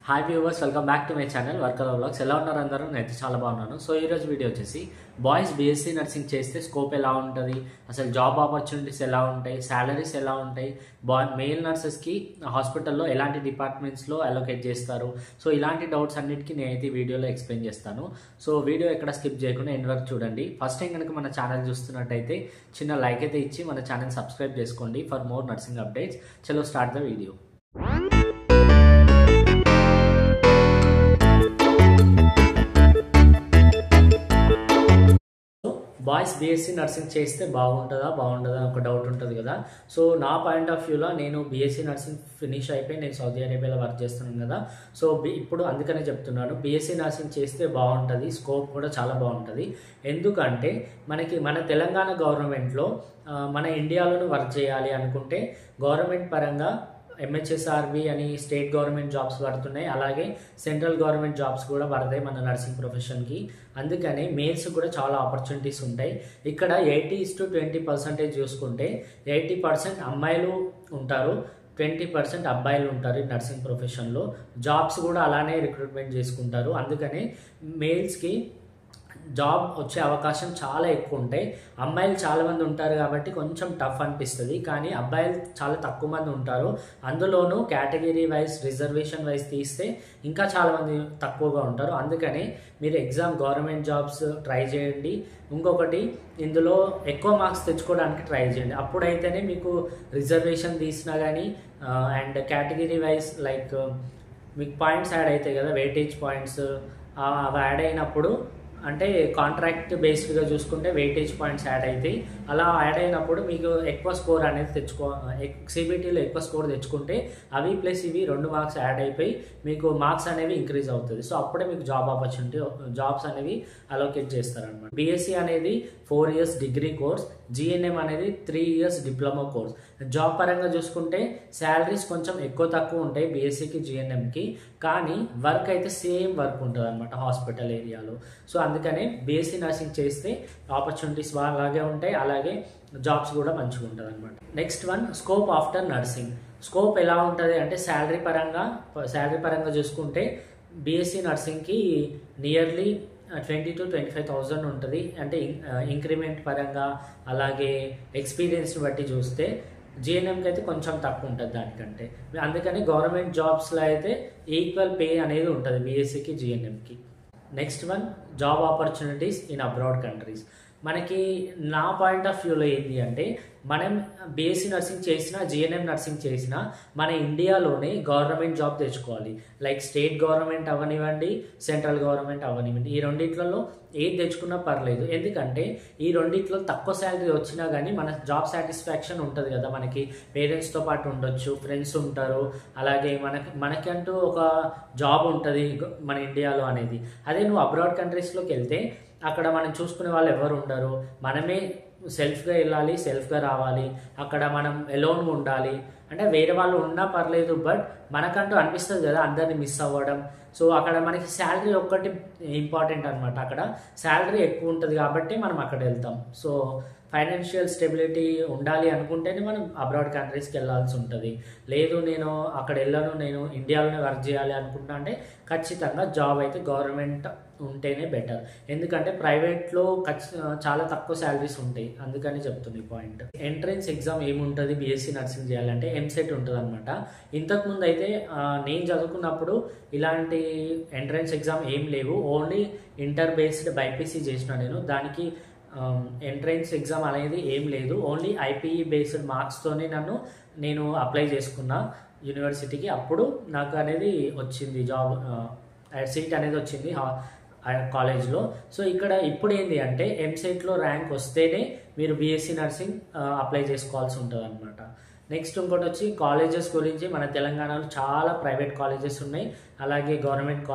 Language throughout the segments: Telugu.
Hi viewers, welcome back to my channel worker vlogs. ఎలా ఉన్నారు అందరూ? నేనైతే చాలా బాగున్నాను. సో ఈరోజు వీడియో వచ్చేసి బాయ్స్ బీఎస్సీ నర్సింగ్ చేస్తే స్కోప్ ఎలా ఉంటుంది, అసలు జాబ్ ఆపర్చునిటీస్ ఎలా ఉంటాయి, శాలరీస్ ఎలా ఉంటాయి, మెయిల్ నర్సెస్కి హాస్పిటల్లో ఎలాంటి డిపార్ట్మెంట్స్లో అలొకేట్ చేస్తారు, సో ఇలాంటి డౌట్స్ అన్నిటికీ నేనైతే ఈ వీడియోలో ఎక్స్ప్లెయిన్ చేస్తాను. సో వీడియో ఎక్కడ స్కిప్ చేయకుండా ఎండ్ వరకు చూడండి. ఫస్ట్ టైం కనుక మన ఛానల్ చూస్తున్నట్టయితే చిన్న లైక్ అయితే ఇచ్చి మన ఛానల్ సబ్స్క్రైబ్ చేసుకోండి ఫర్ మోర్ నర్సింగ్ అప్డేట్స్. చలో start the video. Boys BSc nursing చేస్తే బాగుంటుందా ఒక డౌట్ ఉంటుంది కదా. సో నా పాయింట్ ఆఫ్ వ్యూలో నేను బీఎస్సీ నర్సింగ్ ఫినిష్ అయిపోయి నేను సౌదీ అరేబియాలో వర్క్ చేస్తున్నాను కదా. సో ఇప్పుడు అందుకనే చెప్తున్నాను, బీఎస్సీ నర్సింగ్ చేస్తే బాగుంటుంది, స్కోప్ కూడా చాలా బాగుంటుంది. ఎందుకంటే మన తెలంగాణ గవర్నమెంట్లో మన ఇండియాలోనే వర్క్ చేయాలి అనుకుంటే గవర్నమెంట్ పరంగా ఎంహెచ్ఎస్ఆర్బి అని స్టేట్ గవర్నమెంట్ జాబ్స్ పడుతున్నాయి, అలాగే సెంట్రల్ గవర్నమెంట్ జాబ్స్ కూడా పడతాయి మన నర్సింగ్ ప్రొఫెషన్కి. అందుకని మేల్స్ కూడా చాలా ఆపర్చునిటీస్ ఉంటాయి. ఇక్కడ 80:20% చూసుకుంటే 80% అమ్మాయిలు ఉంటారు, 20% అబ్బాయిలు ఉంటారు ఈ నర్సింగ్ ప్రొఫెషన్లో. జాబ్స్ కూడా అలానే రిక్రూట్మెంట్ చేసుకుంటారు. అందుకని మేల్స్కి జాబ్ వచ్చే అవకాశం చాలా ఎక్కువ ఉంటాయి. అమ్మాయిలు చాలామంది ఉంటారు కాబట్టి కొంచెం టఫ్ అనిపిస్తుంది, కానీ అబ్బాయిలు చాలా తక్కువ మంది ఉంటారు. అందులోనూ కేటగిరీ వైజ్ రిజర్వేషన్ వైజ్ తీస్తే ఇంకా చాలామంది తక్కువగా ఉంటారు. అందుకని మీరు గవర్నమెంట్ జాబ్స్ ట్రై చేయండి. ఇంకొకటి, ఇందులో ఎక్కువ మార్క్స్ తెచ్చుకోవడానికి ట్రై చేయండి. అప్పుడైతేనే మీకు రిజర్వేషన్ తీసినా కానీ అండ్ కేటగిరీ వైజ్ లైక్ మీకు పాయింట్స్ యాడ్ అవుతాయి కదా, వెయిటేజ్ పాయింట్స్ అవి యాడ్ అయినప్పుడు, అంటే కాంట్రాక్ట్ బేస్డ్గా చూసుకుంటే వెయిటేజ్ పాయింట్స్ యాడ్ అవుతాయి. అలా యాడ్ అయినప్పుడు మీకు ఎక్కువ స్కోర్ అనేది సిబిటీలో ఎక్కువ స్కోర్ తెచ్చుకుంటే అవి ప్లస్ ఇవి 2 మార్క్స్ యాడ్ అయిపోయి మీకు మార్క్స్ అనేవి ఇంక్రీజ్ అవుతుంది. సో అప్పుడే మీకు జాబ్స్ అనేవి అలోకేట్ చేస్తారనమాట. బీఎస్సీ అనేది 4 years డిగ్రీ కోర్స్, జిఎన్ఎం అనేది 3 years డిప్లొమా కోర్స్. జాబ్ పరంగా చూసుకుంటే శాలరీస్ కొంచెం ఎక్కువ తక్కువ ఉంటాయి బీఎస్సీకి జిఎన్ఎంకి, కానీ వర్క్ అయితే సేమ్ వర్క్ ఉంటుంది అనమాట హాస్పిటల్ ఏరియాలో. సో అందుకనే బీఎస్సీ నర్సింగ్ చేస్తే ఆపర్చునిటీస్ అలాగే ఉంటాయి, అలాగే జాబ్స్ కూడా మంచిగా ఉంటుంది అనమాట. Next one, scope after nursing. Scope ఎలా ఉంటుంది అంటే శాలరీ పరంగా చూసుకుంటే బీఎస్సీ నర్సింగ్కి నియర్లీ 20,000 to 25,000 ఉంటుంది. అంటే ఇంక్రిమెంట్ పరంగా అలాగే ఎక్స్పీరియన్స్ని బట్టి చూస్తే జిఎన్ఎంకి అయితే కొంచెం తక్కువ ఉంటుంది దానికంటే. అందుకని గవర్నమెంట్ జాబ్స్లో అయితే ఈక్వల్ పే అనేది ఉంటుంది బీఎస్సీకి జిఎన్ఎంకి. Next one, job opportunities in abroad countries. మనకి నా పాయింట్ ఆఫ్ వ్యూలో ఏంటి అంటే, మనం బీఎస్సీ నర్సింగ్ చేసినా జిఎన్ఎం నర్సింగ్ చేసినా మన ఇండియాలోనే గవర్నమెంట్ జాబ్ తెచ్చుకోవాలి. లైక్ స్టేట్ గవర్నమెంట్ అవ్వనివ్వండి, సెంట్రల్ గవర్నమెంట్ అవ్వనివ్వండి, ఈ రెండిట్లలో ఏది తెచ్చుకున్నా పర్లేదు. ఎందుకంటే ఈ రెండిట్లో తక్కువ శాలరీ వచ్చినా కానీ మన జాబ్ సాటిస్ఫాక్షన్ ఉంటుంది కదా. మనకి పేరెంట్స్తో పాటు ఉండొచ్చు, ఫ్రెండ్స్ ఉంటారు, అలాగే మనకంటూ ఒక జాబ్ ఉంటుంది మన ఇండియాలో అనేది. అదే నువ్వు అబ్రాడ్ కంట్రీస్లోకి వెళ్తే అక్కడ మనం చూసుకునే వాళ్ళు ఎవరు ఉండరు, మనమే సెల్ఫ్గా వెళ్ళాలి, సెల్ఫ్గా రావాలి. అక్కడ మనం ఎలోన్గా ఉండాలి. అంటే వేరే వాళ్ళు ఉన్నా పర్లేదు, బట్ మనకంటూ అనిపిస్తుంది కదా అందరినీ మిస్ అవ్వడం. సో అక్కడ మనకి శాలరీ ఒక్కటి ఇంపార్టెంట్ అనమాట. అక్కడ శాలరీ ఎక్కువ ఉంటుంది కాబట్టి మనం అక్కడ వెళ్తాం. సో ఫైనాన్షియల్ స్టెబిలిటీ ఉండాలి అనుకుంటేనే మనం అబ్రాడ్ కంట్రీస్కి వెళ్ళాల్సి ఉంటుంది. లేదు నేను అక్కడ వెళ్ళను, నేను ఇండియాలోనే వర్క్ చేయాలి అనుకుంటా అంటే ఖచ్చితంగా జాబ్ అయితే గవర్నమెంట్ ఉంటేనే బెటర్. ఎందుకంటే ప్రైవేట్లో చాలా తక్కువ శాలరీస్ ఉంటాయి. అందుకని చెప్తుంది ఈ పాయింట్. ఎంట్రన్స్ ఎగ్జామ్ ఏముంటుంది బీఎస్సీ నర్సింగ్ చేయాలంటే ఎంసెట్ ఉంటుంది అనమాట. ఇంతకుముందు అయితే నేను చదువుకున్నప్పుడు ఇలాంటి ఎంట్రన్స్ ఎగ్జామ్ ఏం లేవు, ఓన్లీ ఇంటర్ బేస్డ్ బైపీసీ చేసిన నేను. దానికి ఎంట్రన్స్ ఎగ్జామ్ అనేది ఏం లేదు, ఓన్లీ ఐపీఈ బేస్డ్ మార్క్స్తోనే నేను అప్లై చేసుకున్నా యూనివర్సిటీకి. అప్పుడు నాకు అనేది వచ్చింది జాబ్ సీట్ అనేది వచ్చింది కాలేజ్లో. సో ఇప్పుడు ఏంటి అంటే ఎంసెట్లో ర్యాంక్ వస్తేనే మీరు బీఎస్సీ నర్సింగ్ అప్లై చేసుకోవాల్సి ఉంటుంది అనమాట. నెక్స్ట్ ఇంకోటి వచ్చి కాలేజెస్ గురించి. మన తెలంగాణలో చాలా ప్రైవేట్ కాలేజెస్ ఉన్నాయి, అలాగే గవర్నమెంట్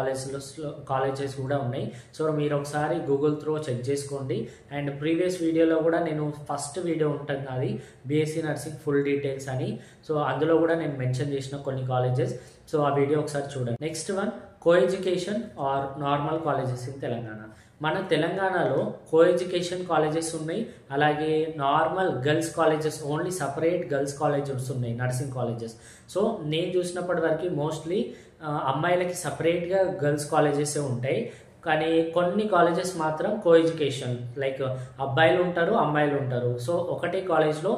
కాలేజెస్ కూడా ఉన్నాయి. సో మీరు ఒకసారి గూగుల్ త్రూ చెక్ చేసుకోండి. అండ్ ప్రీవియస్ వీడియోలో కూడా నేను ఫస్ట్ వీడియో ఉంటుంది అది బీఎస్సీ నర్సింగ్ ఫుల్ డీటెయిల్స్ అని. సో అందులో కూడా నేను మెన్షన్ చేసిన కొన్ని కాలేజెస్. సో ఆ వీడియో ఒకసారి చూడండి. Next one, co education or normal colleges in Telangana. మన తెలంగాణలో కో ఎడ్యుకేషన్ కాలేజెస్ ఉన్నాయి, అలాగే normal girls colleges, only separate girls colleges ఉన్నాయి, నర్సింగ్ కాలేజెస్. సో నేను చూసినప్పటి వరకు మోస్ట్లీ అమ్మాయిలకి సపరేట్గా గర్ల్స్ కాలేజెసే ఉంటాయి. కానీ కొన్ని కాలేజెస్ మాత్రం కో ఎడ్యుకేషన్, లైక్ అబ్బాయిలు ఉంటారు అమ్మాయిలు ఉంటారు. సో ఒకటే కాలేజ్లో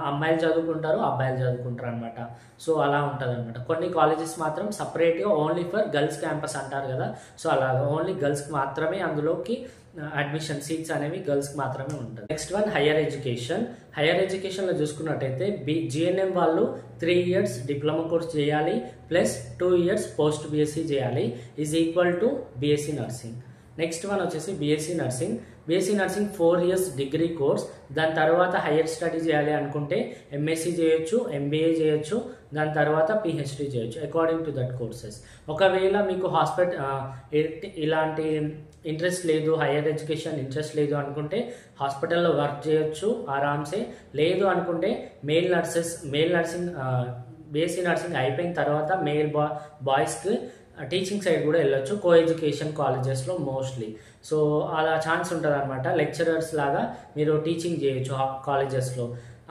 అమ్మాయిలు చదువుకుంటారు అబ్బాయిలు చదువుకుంటారు అనమాట. సో అలా ఉంటుంది అనమాట. కొన్ని కాలేజెస్ మాత్రం సపరేట్గా ఓన్లీ ఫర్ గర్ల్స్ క్యాంపస్ అంటారు కదా, సో అలా ఓన్లీ గర్ల్స్కి మాత్రమే అందులోకి అడ్మిషన్ సీట్స్ అనేవి గర్ల్స్కి మాత్రమే ఉంటుంది. Next one higher education. Higher ఎడ్యుకేషన్లో చూసుకున్నట్టయితే జిఎన్ఎం వాళ్ళు 3 years డిప్లొమా కోర్స్ చేయాలి ప్లస్ 2 years పోస్ట్ బీఎస్సీ చేయాలి, is equal to BSc nursing. Next one వచ్చేసి BSc nursing. BSc nursing 4 years degree course. దాని తర్వాత హయ్యర్ స్టడీ చేయాలి అనుకుంటే ఎంఎస్సీ చేయొచ్చు, ఎంబీఏ చేయొచ్చు, దాని తర్వాత పిహెచ్డి చేయొచ్చు అకార్డింగ్ టు దట్ కోర్సెస్. ఒకవేళ మీకు ఇలాంటి ఇంట్రెస్ట్ లేదు, హయ్యర్ ఎడ్యుకేషన్ ఇంట్రెస్ట్ లేదు అనుకుంటే హాస్పిటల్లో వర్క్ చేయొచ్చు ఆరామ్సే. లేదు అనుకుంటే మేల్ నర్సింగ్ బీఎస్సీ నర్సింగ్ అయిపోయిన తర్వాత బాయ్స్కి టీచింగ్ సైడ్ కూడా వెళ్ళొచ్చు కో ఎడ్యుకేషన్ కాలేజెస్లో మోస్ట్లీ. సో అలా ఛాన్స్ ఉంటుంది అనమాట. లెక్చరర్స్ లాగా మీరు టీచింగ్ చేయొచ్చు కాలేజెస్లో.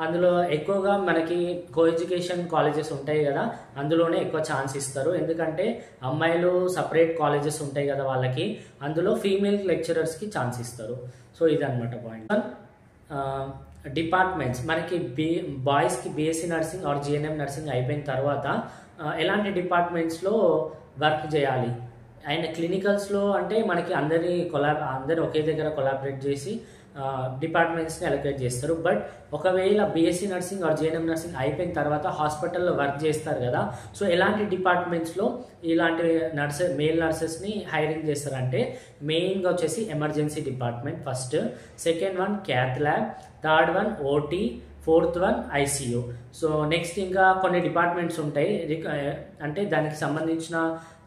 అందులో ఎక్కువగా మనకి కో ఎడ్యుకేషన్ కాలేజెస్ ఉంటాయి కదా, అందులోనే ఎక్కువ ఛాన్స్ ఇస్తారు. ఎందుకంటే అమ్మాయిలు సపరేట్ కాలేజెస్ ఉంటాయి కదా వాళ్ళకి, అందులో ఫీమేల్ లెక్చరర్స్కి ఛాన్స్ ఇస్తారు. సో ఇదన్నమాట పాయింట్. డిపార్ట్మెంట్స్ మనకి బాయ్స్కి BSc nursing or GNM nursing అయిపోయిన తర్వాత ఎలాంటి డిపార్ట్మెంట్స్లో వర్క్ చేయాలి అండ్ క్లినికల్స్లో అంటే మనకి అందరు ఒకే దగ్గర కొలాబరేట్ చేసి డిపార్ట్మెంట్స్ని అలొకేట్ చేస్తారు. బట్ ఒకవేళ BSc nursing or GNM nursing అయిపోయిన తర్వాత హాస్పిటల్లో వర్క్ చేస్తారు కదా, సో ఎలాంటి డిపార్ట్మెంట్స్లో ఇలాంటి మేల్ నర్సెస్ని హైరింగ్ చేస్తారంటే మెయిన్గా వచ్చేసి emergency department first, second one cath lab, third one OT, fourth one ICU. So next ఇంకా కొన్ని డిపార్ట్మెంట్స్ ఉంటాయి, అంటే దానికి సంబంధించిన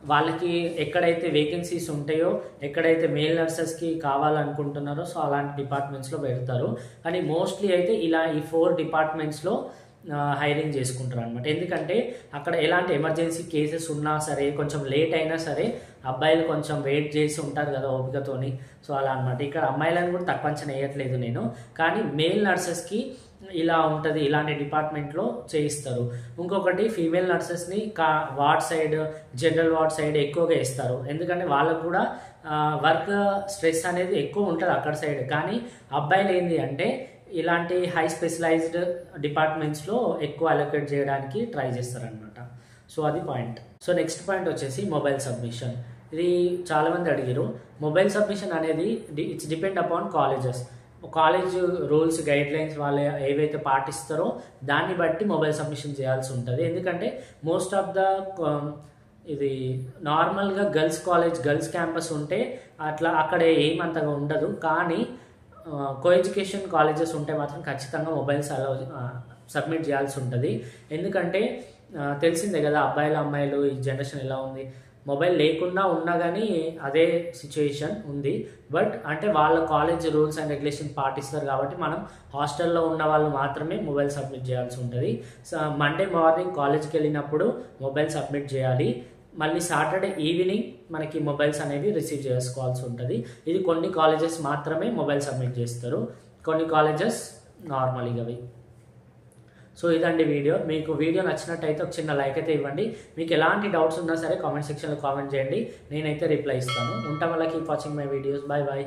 వాళ్ళకి ఎక్కడైతే వేకెన్సీస్ ఉంటాయో, ఎక్కడైతే మేల్ నర్సెస్కి కావాలనుకుంటున్నారో సో అలాంటి డిపార్ట్మెంట్స్లో పెడతారు. కానీ మోస్ట్లీ అయితే ఇలా ఈ 4 డిపార్ట్మెంట్స్లో హైరింగ్ చేసుకుంటారు అనమాట. ఎందుకంటే అక్కడ ఎలాంటి ఎమర్జెన్సీ కేసెస్ ఉన్నా సరే, కొంచెం లేట్ అయినా సరే అబ్బాయిలు కొంచెం వెయిట్ చేసి ఉంటారు కదా ఓపికతోని, సో అలా అనమాట. ఇక్కడ అమ్మాయిలను కూడా తక్కువ అంచనా వేయట్లేదు నేను, కానీ మేల్ నర్సెస్కి ఇలా ఉంటుంది, ఇలాంటి డిపార్ట్మెంట్లో చేయిస్తారు. ఇంకొకటి ఫీమేల్ నర్సెస్ని ward side, general ward side ఎక్కువగా ఇస్తారు. ఎందుకంటే వాళ్ళకు కూడా వర్క్ స్ట్రెస్ అనేది ఎక్కువ ఉంటుంది అక్కడ సైడ్. కానీ అబ్బాయిలు ఏంటి అంటే ఇలాంటి హై స్పెషలైజ్డ్ డిపార్ట్మెంట్స్లో ఎక్కువ అలొకేట్ చేయడానికి ట్రై చేస్తారనమాట. సో అది పాయింట్. సో నెక్స్ట్ పాయింట్ వచ్చేసి మొబైల్ సబ్మిషన్. ఇది చాలామంది అడిగారు. మొబైల్ సబ్మిషన్ అనేది it's depend upon colleges. College rules guide lines వాళ్ళు ఏవైతే పాటిస్తారో దాన్ని బట్టి మొబైల్ సబ్మిషన్ చేయాల్సి ఉంటుంది. ఎందుకంటే మోస్ట్ ఆఫ్ ద ఇది నార్మల్గా గర్ల్స్ క్యాంపస్ ఉంటే అట్లా అక్కడ ఏమంతగా ఉండదు. కానీ కో ఎడ్యుకేషన్ కాలేజెస్ ఉంటే మాత్రం ఖచ్చితంగా మొబైల్స్ సబ్మిట్ చేయాల్సి ఉంటుంది. ఎందుకంటే తెలిసిందే కదా అబ్బాయిలు అమ్మాయిలు ఈ జనరేషన్ ఎలా ఉంది, మొబైల్ లేకుండా ఉన్నా కానీ అదే సిచ్యుయేషన్ ఉంది. బట్ అంటే వాళ్ళ కాలేజ్ రూల్స్ అండ్ రెగ్యులేషన్ పాటిస్తారు కాబట్టి మనం హాస్టల్లో ఉన్న వాళ్ళు మాత్రమే మొబైల్ సబ్మిట్ చేయాల్సి ఉంటుంది. మండే మార్నింగ్ కాలేజ్కి వెళ్ళినప్పుడు మొబైల్ సబ్మిట్ చేయాలి. మళ్ళీ సాటర్డే ఈవినింగ్ మనకి మొబైల్స్ అనేవి రిసీవ్ చేసుకోవాల్సి ఉంటుంది. ఇది కొన్ని కాలేజెస్ మాత్రమే మొబైల్ సబ్మిట్ చేస్తారు, కొన్ని కాలేజెస్ నార్మల్గా అవి. సో ఇదండి వీడియో. మీకు వీడియో నచ్చినట్టయితే ఒక చిన్న లైక్ అయితే ఇవ్వండి. మీకు ఎలాంటి డౌట్స్ ఉన్నా సరే కామెంట్ సెక్షన్లో కామెంట్ చేయండి, నేనైతే రిప్లై ఇస్తాను. ఉంటాం. వల్ల keep watching my videos. Bye bye.